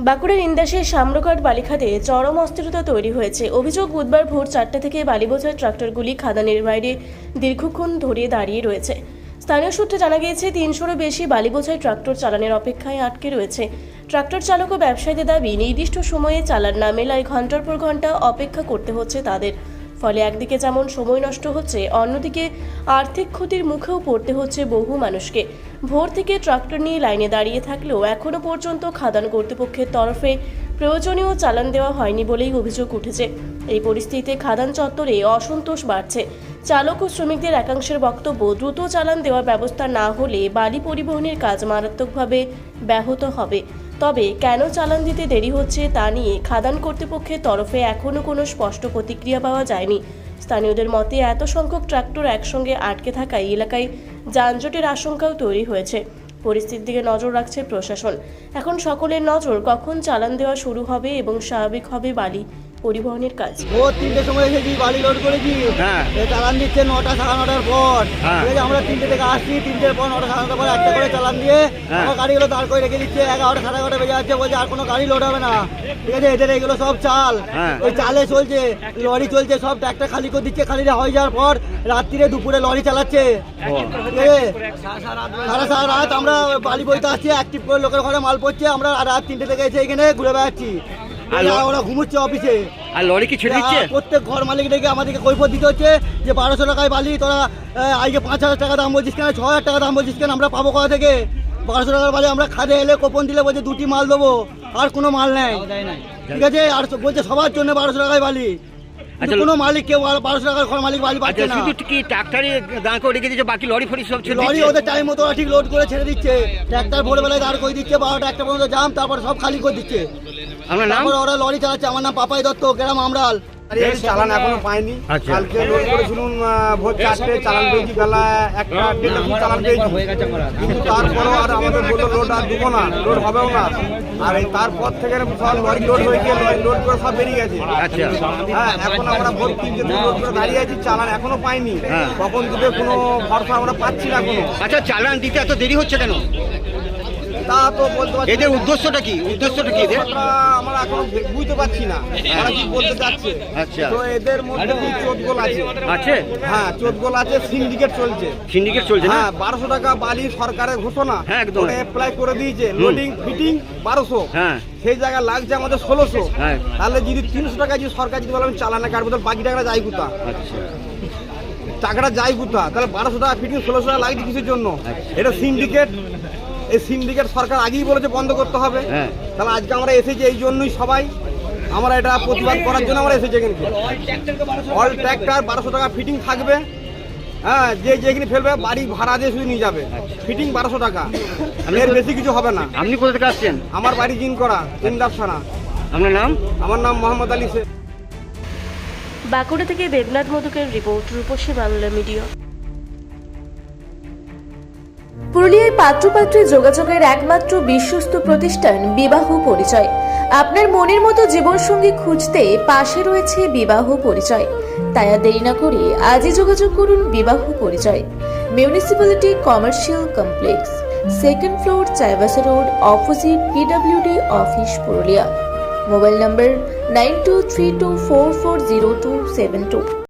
বাঁকুড়ার ইন্দাসের সাম্রঘাট বালিখাতে চরম অস্থিরতা তৈরি হয়েছে। অভিযোগ, বুধবার ভোর 4টা থেকে বালি বোঝাই ট্রাক্টরগুলি খাদানের বাইরে দীর্ঘক্ষণ ধরে দাঁড়িয়ে রয়েছে। স্থানীয় সূত্রে জানা গিয়েছে 300-রও বেশি বালি বোঝাই ট্রাক্টর চালানের অপেক্ষায় আটকে রয়েছে। ট্রাক্টর চালক ও ব্যবসায়ীদের দাবি, নির্দিষ্ট সময়ে চালান না মেলায় ঘন্টার পর ঘন্টা অপেক্ষা করতে হচ্ছে তাদের। ফলে একদিকে যেমন সময় নষ্ট হচ্ছে, অন্যদিকে আর্থিক ক্ষতির মুখেও পড়তে হচ্ছে বহু মানুষকে। ভোর থেকে ট্রাক্টর নিয়ে লাইনে দাঁড়িয়ে থাকলেও এখনও পর্যন্ত খাদান কর্তৃপক্ষের তরফে প্রয়োজনীয় চালান দেওয়া হয়নি বলেই অভিযোগ উঠেছে। এই পরিস্থিতিতে খাদান চত্বরে অসন্তোষ বাড়ছে। চালক ও শ্রমিকদের একাংশের বক্তব্য, দ্রুত চালান দেওয়ার ব্যবস্থা না হলে বালি পরিবহনের কাজ মারাত্মকভাবে ব্যাহত হবে। তবে কেন চালান দিতে দেরি হচ্ছে তা নিয়ে খাদান কর্তৃপক্ষের তরফে এখনও কোনো স্পষ্ট প্রতিক্রিয়া পাওয়া যায়নি। স্থানীয়দের মতে, এত সংখ্যক ট্রাক্টর একসঙ্গে আটকে থাকায় এলাকায় যানজটের আশঙ্কাও তৈরি হয়েছে। পরিস্থিতির দিকে নজর রাখছে প্রশাসন। এখন সকলের নজর কখন চালান দেওয়া শুরু হবে এবং স্বাভাবিক হবে বালি পরিবহনের কাজ। ভোর 3টের সময় এসেছি, বালি লোড করেছি। চালান দিচ্ছে 9টা সাড়ে 9টার পর। আমরা 3টে থেকে আসছি, 3টের পর 9টা সাড়ে 9টার পর একটা করে চালান দিয়ে আমার গাড়িগুলো দাঁড় করে রেখে দিচ্ছে। 11টা সাড়ে 11টা বেজে যাচ্ছে, বলছে আর কোনো গাড়ি লোড হবে না। ঠিক আছে, এদের এগুলো সব চাল, ওই চালে চলছে, লরি চলছে, সব ট্রাক্টর খালি করে দিচ্ছে। খালি হয়ে যাওয়ার পর রাত্রিরে দুপুরে লরি চালাচ্ছে। ঠিক আছে, সারা রাত আমরা বালি বইতে আসছি, অ্যাক্টিভ করে লোকের ঘরে মাল পড়ছে। আমরা রাত 3টে থেকে এসে এখানে ঘুরে বেড়াচ্ছি। ওরা ঘুমোচ্ছে অফিসে। আর লরি কি ছেড়ে দিচ্ছে? প্রত্যেক ঘর মালিক ডেকে আমাদেরকে কৈফিয়ত দিতে হচ্ছে যে 1200 টাকায় বালি, তোরা আজকে 5000 টাকা দাম বলছিস কেন, 6000 টাকা দাম বলছিস কেন? আমরা পাবো কোথা থেকে 1200 টাকার বালি? আমরা খাদে এলে কোপন দিলে বলছে 2টি মাল দেবো, আর কোনো মাল নেই। ঠিক আছে, আর বলছে সবার জন্য 1200 টাকায় বালি। কোনো মালিক কেউ 1200 টাকার ঘর মালিক বালি পাচ্ছে না। শুধু কি ট্রাক্টরে দাঁড় করে রেখে দিচ্ছে, বাকি লরি ফরি সব ছেড়ে লরি ওদের টাইম মতো ঠিক লোড করে ছেড়ে দিচ্ছে। ট্রাক্টর ভোরবেলায় দাঁড় করে দিচ্ছে, 12টা 1টা পর্যন্ত জাম, তারপর সব খালি করে দিচ্ছে। ওরা লরি চালাচ্ছে। আমার নাম পাপাই দত্ত, গ্রাম আমরাল। চালান এখনো পাইনি। কালকে লোড করেছিলাম ভোর 4টে, চালান পেয়েছি বেলা 1টা 1:30 চালান পেয়েছি। কিন্তু তারপরেও আর আমাদের বললো লোড আর দেবো না, লোড হবেও না। আর এই তারপর থেকে সব লরি লোড হয়ে গিয়ে লরি লোড করে সব বেরিয়ে গেছে। হ্যাঁ, এখন আমরা ভোর 3টে লোড করে দাঁড়িয়ে আছি, চালান এখনো পাইনি। কখন দিবে কোনো ভরসা আমরা পাচ্ছি না কোনো। আচ্ছা, চালান দিতে এত দেরি হচ্ছে কেন? তা তো বলতে পারছি। এদের উদ্দেশ্যটা কি? এদের আমরা এখন বুঝতে পারছি না ওরা কি বলতে চাচ্ছে। আচ্ছা, তো এদের মধ্যে কি চোদগোল আছে? হ্যাঁ, চোদগোল আছে। সিন্ডিকেট চলছে না? হ্যাঁ, 1200 টাকা বালি সরকারের ঘোষণা, একদম অ্যাপ্লাই করে দিয়েছে। লোডিং ফিটিং 1200, সেই জায়গায় লাগছে আমাদের 1600। তাহলে যদি 300 টাকা যদি সরকার যদি বলেন চালানা কাটবো, তাহলে বাকি টাকাটা যাই কোথা? টাকাটা যাই কোথা? তাহলে 1200 টাকা ফিটিং, 1600 টাকা লাগছে কিসের জন্য? এটা সিন্ডিকেট। এই সিন্ডিকেট সরকার আগেই বলেছে বন্ধ করতে হবে। তাহলে আজকে আমরা এসেছি এই জন্যই, সবাই আমরা এটা প্রতিবাদ করার জন্য আমরা এসেছি এখানে। অল ট্র্যাক্টর 1200 টাকা ফিটিং থাকবে। হ্যাঁ, যে যেখানে ফেলবে বাড়ি ভাড়া দিয়ে শুধু নিয়ে যাবে। ফিটিং 1200 টাকা, এর বেশি কিছু হবে না। আপনি কোথা থেকে আসছেন? আমার বাড়ি জিনকরা, ইন্দাসখানা। আপনার নাম? আমার নাম মোহাম্মদ আলী শেখ। বাঁকুড়া থেকে দেবনাথ মধুকের রিপোর্ট, রূপসী বাংলা মিডিয়া। পুরুলিয়ায় পাত্রপাত্রী যোগাযোগের একমাত্র বিশ্বস্ত প্রতিষ্ঠান বিবাহ পরিচয়। আপনার মনের মতো জীবনসঙ্গী খুঁজতে পাশে রয়েছে বিবাহ পরিচয়। তাই আর দেরি না করে আজই যোগাযোগ করুন বিবাহ পরিচয়। Municipality commercial complex, 2nd floor, Chaibasa road, opposite PWD office, Purulia. Mobile নম্বর 9232440272।